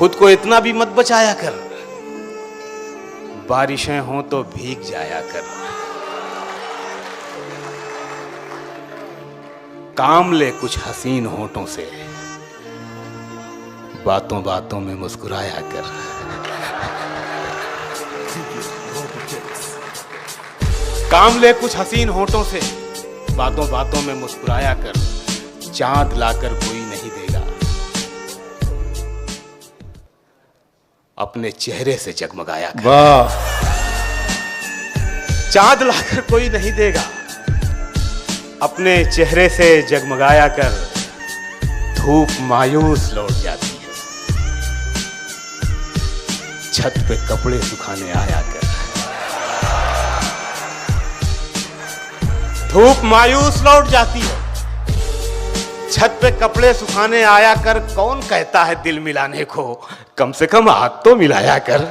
खुद को इतना भी मत बचाया कर, बारिशें हों तो भीग जाया कर। काम ले कुछ हसीन होठों से, बातों बातों में मुस्कुराया कर। काम ले कुछ हसीन होठों से, बातों बातों में मुस्कुराया कर। चांद लाकर कोई नहीं देगा, अपने चेहरे से जगमगाया कर। वाह। चांद लाकर कोई नहीं देगा, अपने चेहरे से जगमगाया कर। धूप मायूस लौट जाती है, छत पे कपड़े सुखाने आया कर। धूप मायूस लौट जाती है, छत पे कपड़े सुखाने आया कर। कौन कहता है दिल मिलाने को, कम से कम हाथ तो मिलाया कर।